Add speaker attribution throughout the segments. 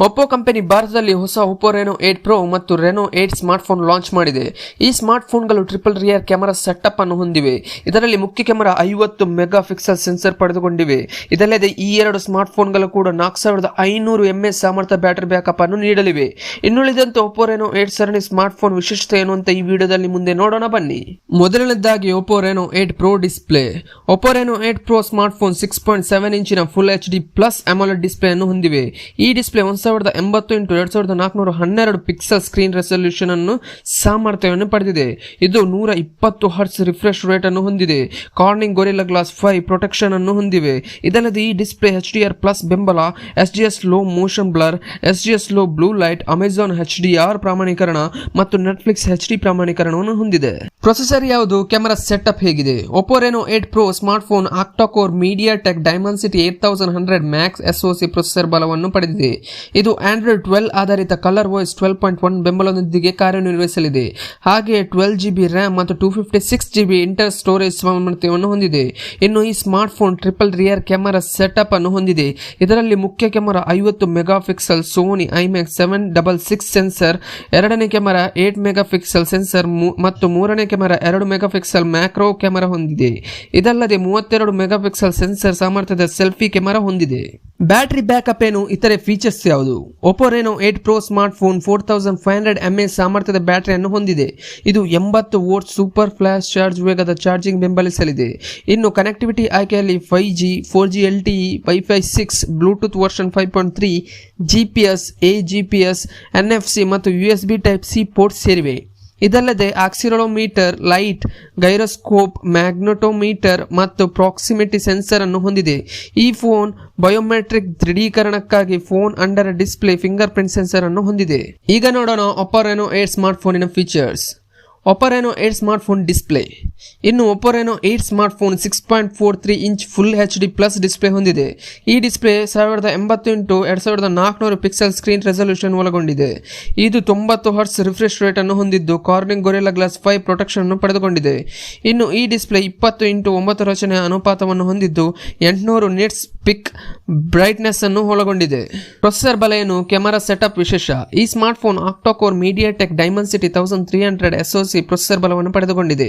Speaker 1: Oppo company ಭಾರತದಲ್ಲಿ ಹೊಸ Oppo Reno 8 pro ಮತ್ತು ರೆನೋ 8 ಸ್ಮಾರ್ಟ್ಫೋನ್ ಲಾಂಚ್ ಮಾಡಿದೆ. ಈ ಸ್ಮಾರ್ಟ್ಫೋನ್ಗಳು ಟ್ರಿಪಲ್ ರಿಯರ್ ಕ್ಯಾಮೆರಾ ಸೆಟಪ್ ಅನ್ನು ಹೊಂದಿವೆ. ಇದರಲ್ಲಿ ಮುಖ್ಯ ಕ್ಯಾಮೆರಾ 50 ಮೆಗಾ ಪಿಕ್ಸೆಲ್ ಸೆನ್ಸರ್ ಪಡೆದುಕೊಂಡಿವೆ. ಇದಲ್ಲದೆ ಈ ಎರಡು ಸ್ಮಾರ್ಟ್ಫೋನ್ಗಳು ಕೂಡ 4500 mAh ಸಾಮರ್ಥ್ಯ ಬ್ಯಾಟರಿ ಬ್ಯಾಕಪ್ ಅನ್ನು ನೀಡಲಿವೆ. ಇನ್ನುಳಿದಂತೆ ಒಪ್ಪೋ ರೆನೋ 8 ಸರಣಿ ಸ್ಮಾರ್ಟ್ಫೋನ್ ವಿಶೇಷತೆ ಏನು ಅಂತ ಈ ವಿಡಿಯೋದಲ್ಲಿ ಮುಂದೆ ನೋಡೋಣ ಬನ್ನಿ. ಮೊದಲನೇದಾಗಿ Oppo Reno 8 pro display. Oppo Reno 8 Pro smartphone 6.7 ಇಂಚಿನ ಫುಲ್ HD ಪ್ಲಸ್ ಅಮೋಲೆಡ್ ಡಿಸ್ಪ್ಲೇ ಅನ್ನು ಹೊಂದಿವೆ. ಈ display 1080x2412 pixel screen resolution ಅನ್ನು ಸಾಮರ್ಥ್ಯವನ್ನು ಪಡೆದಿದೆ. ಇದು 120 ಹರ್ಟ್ಸ್ ರಿಫ್ರೆಶ್ ರೇಟ್ ಅನ್ನು ಹೊಂದಿದೆ. ಕಾರ್ನಿಂಗ್ ಗೊರಿಲ್ಲಾ ಗ್ಲಾಸ್ 5 ಪ್ರೊಟೆಕ್ಷನ್ ಅನ್ನು ಹೊಂದಿವೆ. ಇದಲ್ಲದೆ ಈ ಡಿಸ್ಪ್ಲೇ HDR ಪ್ಲಸ್ ಬೆಂಬಲ, SGS low motion blur, SGS low blue light, Amazon HDR ಪ್ರಮಾಣೀಕರಣ ಮತ್ತು ನೆಟ್ಫ್ಲಿಕ್ಸ್ HD ಪ್ರಮಾಣೀಕರಣವನ್ನು ಹೊಂದಿದೆ. ಪ್ರೊಸೆಸರ್ ಯಾವುದು, ಕ್ಯಾಮೆರಾ ಸೆಟಪ್ ಹೇಗಿದೆ? Oppo Reno 8 Pro smartphone octa-core MediaTek Dimensity 8100 Max SoC processor ಬಲವನ್ನು ಪಡೆದಿದೆ. ಇದು ಆಂಡ್ರಾಯ್ಡ್ 12 ಆಧಾರಿತ ಕಲರ್ ವಾಯ್ಸ್ 12.1 ಬೆಂಬಲದೊಂದಿಗೆ ಕಾರ್ಯನಿರ್ವಹಿಸಲಿದೆ. ಹಾಗೆ 12GB ರ್ಯಾಮ್ ಮತ್ತು 256GB ಇಂಟರ್ ಸ್ಟೋರೇಜ್ ಸಾಮರ್ಥ್ಯವನ್ನು ಹೊಂದಿದೆ. ಇನ್ನು ಈ smartphone triple rear camera setup ಅನ್ನು ಹೊಂದಿದೆ. ಇದರಲ್ಲಿ ಮುಖ್ಯ camera 50 megapixel Sony IMX 766 sensor, ಎರಡನೇ ಕ್ಯಾಮೆರಾ 8 ಮೆಗಾ ಪಿಕ್ಸೆಲ್ ಸೆನ್ಸರ್ ಮತ್ತು ಮೂರನೇ camera 2 megapixel macro camera ಹೊಂದಿದೆ. ಇದಲ್ಲದೆ 32 ಮೆಗಾ ಪಿಕ್ಸೆಲ್ ಸೆನ್ಸರ್ ಸಾಮರ್ಥ್ಯದ ಸೆಲ್ಫಿ ಕ್ಯಾಮೆರಾ ಹೊಂದಿದೆ. ಬ್ಯಾಟರಿ ಬ್ಯಾಕಪ್ ಏನು, ಇತರೆ ಫೀಚರ್ಸ್ ಯಾವುದು? Oppo Reno 8 Pro smartphone 4500 mAh ಸಾಮರ್ಥ್ಯದ ಬ್ಯಾಟರಿಯನ್ನು ಹೊಂದಿದೆ. ಇದು 80 ವೋಲ್ಟ್ ಸೂಪರ್ ಫ್ಲಾಶ್ ಚಾರ್ಜ್ ವೇಗದ ಚಾರ್ಜಿಂಗ್ ಬೆಂಬಲಿಸಲಿದೆ. ಇನ್ನು ಕನೆಕ್ಟಿವಿಟಿ ಆಯ್ಕೆಯಲ್ಲಿ 5G, 4G LTE, Wi-Fi 6, Bluetooth version 5.3, GPS, AGPS, NFC ಮತ್ತು USB ಟೈಪ್ C ಪೋರ್ಟ್ ಸೇರಿವೆ. ಇದಲ್ಲದೆ ಆಕ್ಸಿಲರೋಮೀಟರ್, ಲೈಟ್, ಗೈರೋಸ್ಕೋಪ್, ಮ್ಯಾಗ್ನೆಟೋಮೀಟರ್ ಮತ್ತು ಪ್ರಾಕ್ಸಿಮಿಟಿ ಸೆನ್ಸರ್ ಅನ್ನು ಹೊಂದಿದೆ. ಈ ಫೋನ್ ಬಯೋಮೆಟ್ರಿಕ್ ದೃಢೀಕರಣಕ್ಕಾಗಿ phone under display fingerprint sensor ಅನ್ನು ಹೊಂದಿದೆ. ಈಗ ನೋಡೋಣ ಒಪ್ಪೋ ರೆನೋ 8 ಸ್ಮಾರ್ಟ್ಫೋನಿನ features. Oppo Reno 8 smartphone display. ಇನ್ನು Oppo Reno 8 smartphone 6.43 inch full HD plus display ಹೊಂದಿದೆ. ಈ display 1080x2412 pixel screen resolution ಒಳಗೊಂಡಿದೆ. ಇದು 90 ಹರ್ಟ್ಸ್ ರಿಫ್ರೆಶ್ ರೇಟ್ ಅನ್ನು ಹೊಂದಿದ್ದು ಕಾರ್ನಿಂಗ್ ಗೊರಿಲ್ಲಾ ಗ್ಲಾಸ್ 5 ಪ್ರೊಟೆಕ್ಷನ್ ಅನ್ನು ಪಡೆದುಕೊಂಡಿದೆ. ಇನ್ನು ಈ ಡಿಸ್ಪ್ಲೇ 20x9 ರಚನೆಯ ಅನುಪಾತವನ್ನು ಹೊಂದಿದ್ದು 800 ನಿಟ್ಸ್ ಪಿಕ್ ಬ್ರೈಟ್ನೆಸ್ ಅನ್ನು ಒಳಗೊಂಡಿದೆ. ಪ್ರೊಸೆಸರ್ ಬಲ ಏನು, ಕ್ಯಾಮೆರಾ ಸೆಟಪ್ ವಿಶೇಷ. ಈ smartphone octa-core MediaTek Dimensity 1300 SoC processor ಬಲವನ್ನು ಪಡೆದುಕೊಂಡಿದೆ.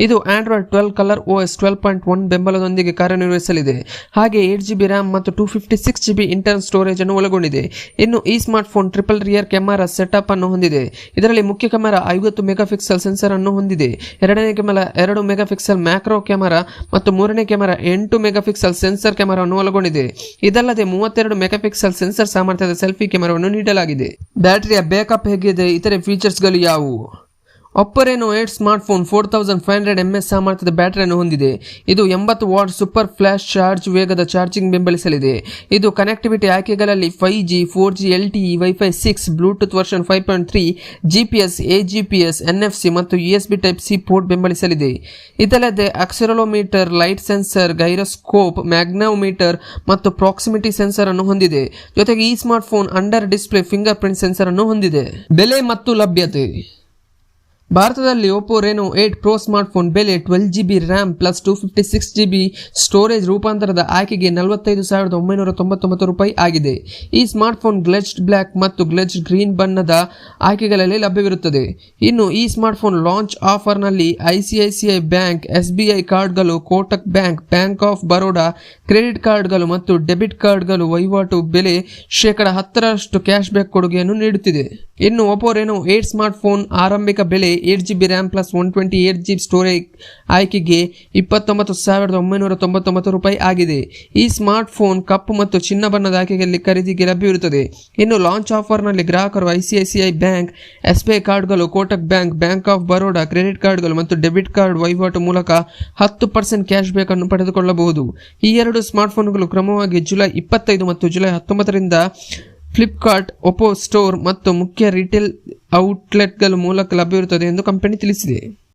Speaker 1: ಇದು ಆಂಡ್ರಾಯ್ಡ್ 12 ಕಲರ್ OS 12.1 ಬೆಂಬಲದೊಂದಿಗೆ ಕಾರ್ಯನಿರ್ವಹಿಸಲಿದೆ. ಹಾಗೆ 8GB ರ್ಯಾಮ್ ಮತ್ತು 256GB ಇಂಟರ್ನಲ್ ಸ್ಟೋರೇಜ್ ಅನ್ನು ಒಳಗೊಂಡಿದೆ. ಇನ್ನು ಈ smartphone triple rear camera setup ಅನ್ನು ಹೊಂದಿದೆ. ಇದರಲ್ಲಿ ಮುಖ್ಯ ಕ್ಯಾಮೆರಾ 50 ಮೆಗಾ ಪಿಕ್ಸೆಲ್ ಸೆನ್ಸರ್ ಅನ್ನು ಹೊಂದಿದೆ. ಎರಡನೇ camera 2 megapixel macro camera ಮತ್ತು ಮೂರನೇ ಕ್ಯಾಮೆರಾ 8 ಮೆಗಾ ಪಿಕ್ಸೆಲ್ ಸೆನ್ಸರ್ ಕ್ಯಾಮೆರಾವನ್ನು ಒಳಗೊಂಡಿದೆ. ಇದಲ್ಲದೆ 32 ಮೆಗಾ ಪಿಕ್ಸೆಲ್ ಸೆನ್ಸರ್ ಸಾಮರ್ಥ್ಯದ ಸೆಲ್ಫಿ ಕ್ಯಾಮೆರಾವನ್ನು ನೀಡಲಾಗಿದೆ. ಬ್ಯಾಟರಿಯ ಬ್ಯಾಕಪ್ ಹೇಗಿದೆ, ಇತರೆ ಫೀಚರ್ಸ್ಗಳು ಯಾವುವು? ಒಪ್ಪೋ ರೆನೋ 8 ಸ್ಮಾರ್ಟ್ಫೋನ್ 4500 mAh ಸಾಮರ್ಥ್ಯದ ಬ್ಯಾಟರಿಯನ್ನು ಹೊಂದಿದೆ. ಇದು 80 ವಾಟ್ ಸೂಪರ್ ಫ್ಲಾಶ್ ಚಾರ್ಜ್ ವೇಗದ ಚಾರ್ಜಿಂಗ್ ಬೆಂಬಲಿಸಲಿದೆ. ಇದು ಕನೆಕ್ಟಿವಿಟಿ ಆಯ್ಕೆಗಳಲ್ಲಿ 5G, 4G LTE, Wi-Fi 6, Bluetooth version 5.3, GPS, AGPS, NFC ಮತ್ತು USB ಟೈಪ್ C ಪೋರ್ಟ್ ಬೆಂಬಲಿಸಲಿದೆ. ಇದಲ್ಲದೆ accelerometer, light sensor, gyroscope, magnetometer ಮತ್ತು ಪ್ರಾಕ್ಸಿಮಿಟಿ ಸೆನ್ಸರ್ ಅನ್ನು ಹೊಂದಿದೆ. ಜೊತೆಗೆ ಈ smartphone under display fingerprint sensor ಅನ್ನು ಹೊಂದಿದೆ. ಬೆಲೆ ಮತ್ತು ಲಭ್ಯತೆ. ಭಾರತದಲ್ಲಿ ಒಪ್ಪೋ ರೆನೋ 8 ಪ್ರೋ ಸ್ಮಾರ್ಟ್ಫೋನ್ ಬೆಲೆ 12GB RAM plus 256GB storage ರೂಪಾಂತರದ ಆಯ್ಕೆಗೆ 45,999 ರೂಪಾಯಿ ಆಗಿದೆ. ಈ ಸ್ಮಾರ್ಟ್ಫೋನ್ ಗ್ಲೆಜ್ಡ್ ಬ್ಲ್ಯಾಕ್ ಮತ್ತು ಗ್ಲೆಜ್ಡ್ ಗ್ರೀನ್ ಬಣ್ಣದ ಆಯ್ಕೆಗಳಲ್ಲಿ ಲಭ್ಯವಿರುತ್ತದೆ. ಇನ್ನು ಈ ಸ್ಮಾರ್ಟ್ಫೋನ್ ಲಾಂಚ್ ಆಫರ್ನಲ್ಲಿ ICICI ಬ್ಯಾಂಕ್, SBI ಕಾರ್ಡ್ಗಳು, Kotak bank, bank of Baroda credit ಕಾರ್ಡ್ಗಳು ಮತ್ತು ಡೆಬಿಟ್ ಕಾರ್ಡ್ಗಳು ವಹಿವಾಟು ಬೆಲೆ 10% ಕ್ಯಾಶ್ ಬ್ಯಾಕ್ ಕೊಡುಗೆಯನ್ನು ನೀಡುತ್ತಿದೆ. ಇನ್ನು ಒಪ್ಪೋ ರೆನೋ 8 ಸ್ಮಾರ್ಟ್ಫೋನ್ ಆರಂಭಿಕ ಬೆಲೆ 8GB RAM plus 128GB storage ಆಯ್ಕೆಗೆ 29,999 ರೂಪಾಯಿ ಆಗಿದೆ. ಈ ಸ್ಮಾರ್ಟ್ಫೋನ್ ಕಪ್ಪು ಮತ್ತು ಚಿನ್ನ ಬಣ್ಣದ ಆಯ್ಕೆಯಲ್ಲಿ ಖರೀದಿಗೆ ಲಭ್ಯವಿರುತ್ತದೆ. ಇನ್ನು ಲಾಂಚ್ ಆಫರ್ನಲ್ಲಿ ಗ್ರಾಹಕರು ICICI ಬ್ಯಾಂಕ್, SBI ಕಾರ್ಡ್ಗಳು, Kotak bank, bank of Baroda credit ಕಾರ್ಡ್ಗಳು ಮತ್ತು ಡೆಬಿಟ್ ಕಾರ್ಡ್ ವಹಿವಾಟು ಮೂಲಕ 10% ಕ್ಯಾಶ್ ಬ್ಯಾಕ್ ಅನ್ನು ಪಡೆದುಕೊಳ್ಳಬಹುದು. ಈ ಎರಡು ಸ್ಮಾರ್ಟ್ಫೋನ್ಗಳು ಕ್ರಮವಾಗಿ ಜುಲೈ 25 ಮತ್ತು ಜುಲೈ 19ರಿಂದ ಫ್ಲಿಪ್ಕಾರ್ಟ್, ಒಪ್ಪೋ ಸ್ಟೋರ್ ಮತ್ತು ಮುಖ್ಯ ರಿಟೇಲ್ ಔಟ್ಲೆಟ್ಗಳ ಮೂಲಕ ಲಭ್ಯವಿರುತ್ತದೆ ಎಂದು ಕಂಪನಿ ತಿಳಿಸಿದೆ.